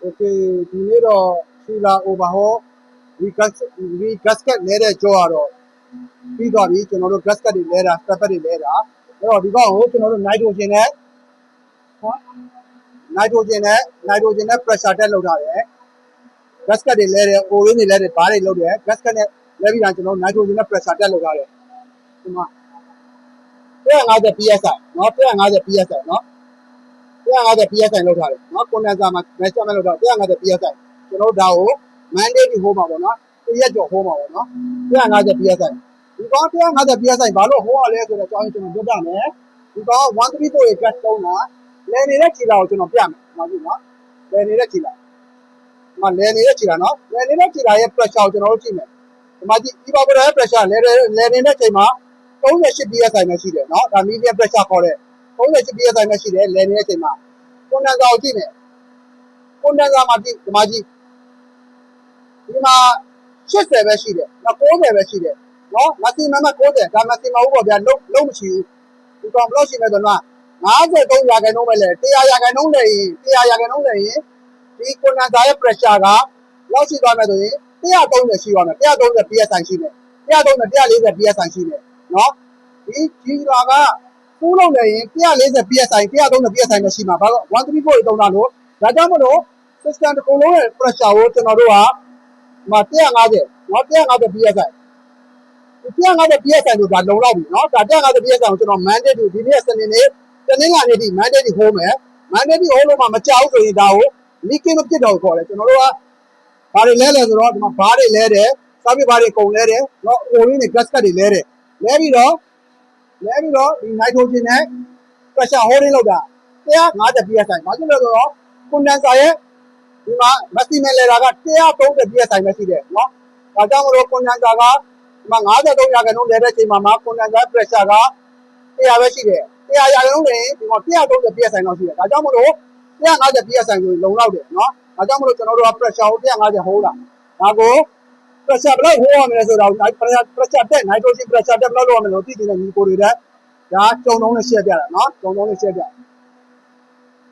Okay ဒီနေ့တော့ Sheila overhaul gasket လဲတဲ့ကြောကတော့ပြီးသွားပြီကျွန်တော်တို့ gasket တွေလဲတာ stepper တွေလဲတာအဲ့တော့ဒီကောင်ကိုကျွန်တော်တို့ nitrogen နဲ့ pressure test လုပ်ထားတယ် gasket တွေလဲတယ် O-ring တွေလဲတယ်ဘားတွေလုပ်တယ် gasket နဲ့လဲပြီးတော့ကျွန်တော်တို့ nitrogen နဲ့ pressure test လုပ်ထားတယ်ဒီမှာ150 psi เนาะ150 psi เนาะ150 psi လောက်ထားတယ်เนาะ condenser မှာ measurement လောက်ထား150 psi ကျွန်တော်တို့ဒါကို mandate ဟိုးမှာပေါ့နော်တရက်ကျော်ဟိုးမှာပေါ့နော်150 psi ဒီကောင်150 psi ဘာလို့ဟိုးရလဲဆိုတော့ကျွန်တော်ပြောပြမယ်ဒီကောင်134 ရဲ့ gas သုံးတာလဲနေတဲ့ခြေလာကိုကျွန်တော်ပြမယ်ဒီမှာကြည့်နော်လဲနေတဲ့ခြေလာဒီမှာလဲနေတဲ့ခြေလာနော်လဲနေတဲ့ခြေလာရဲ့ pressure ကိုကျွန်တော်တို့ကြည့်မယ်ဒီမှာကြည့် evaporator ရဲ့ pressure လဲနေတဲ့ချိန်မှာ38 psi ပဲရှိတယ်เนาะဒါ medium pressure ခေါ်တဲ့38 psi ပဲရှိတယ်လဲနေတဲ့ချိန်မှာ condenser ကိုကြည့်မယ် condenser မှာကြည့်ဒီမှာကြည့်ဒီမှာ80ပဲရှိတယ်နော်90ပဲရှိတယ်နော် maximum က90ဒါ maximum ဟုတ်ပေါ့ဗျာလုံးမရှိဘူးဒီကောင်ဘယ်လောက်ရှိလဲဆိုတော့53ရာခိုင်နှုန်းပဲလေ100ရာခိုင်နှုန်းလဲရင်ဒီ condenser ရဲ့ pressure ကလောက်ရှိသွားမယ်ဆိုရင်130ရှိသွားမယ်130 psi ရှိတယ်130 140 psi ရှိတယ်နော်ဒီကဖူးလုံးနေရင်140 psi 130 psi နဲ့ရှိမှာဘာလို့134တုံးတာလို့ဒါကြောင့်မလို့ system တစ်ခုလုံးရဲ့ pressure ကိုကျွန်တော်တို့ကမှာ150เนาะ150 psi 150 psi ဆိုတာလုံလောက်ပြီเนาะဒါ150 psi ကိုကျွန်တော် mandate ဒီနေ့စနေနေ့တနင်္လာနေ့ဒီ mandate ဟိုးမယ် mandate ဟိုးလို့မှမကြောက်ဆိုရင်ဒါကို leaking မဖြစ်တော့ခေါ်တယ်ကျွန်တော်တို့ကဘာတွေလဲဆိုတော့ဒီမှာဘားတွေလဲတယ်စာပြဘားတွေကုန်လဲတယ်เนาะ O-ring တွေ gasket တွေလဲတယ်လဲပြီးတော့ဒီ nitrogen နဲ့ pressure holding လောက်တာ150 psi ဘာဖြစ်လဲဆိုတော့ condenser ရဲ့ဒီမှာ maximum level က130 psi ပဲရှိတယ်เนาะဒါကြောင့်မလို့ condenser ကဒီမှာ53ရာခိုင်နှုန်းလဲတဲ့ချိန်မှာ condenser pressure က100ပဲရှိတယ်100ရာခိုင်နှုန်းလဲဒီမှာ130 psi လောက်ရှိတယ်ဒါကြောင့်မလို့150 psi ဆိုရင်လုံလောက်တယ်เนาะဒါကြောင့်မလို့ကျွန်တော်တို့က pressure ကို150 hold တာဒါကို pressure ဘယ်လောက် hold ရမလဲဆိုတော့ pressure တက် nitrogen pressure တက်ဘယ်လောက်လုပ်ရမလဲလို့သိချင်တဲ့ညီကိုတွေတက်ဒါကြုံလုံးနဲ့ share ပြတာเนาะကြုံလုံးနဲ့ share ပြ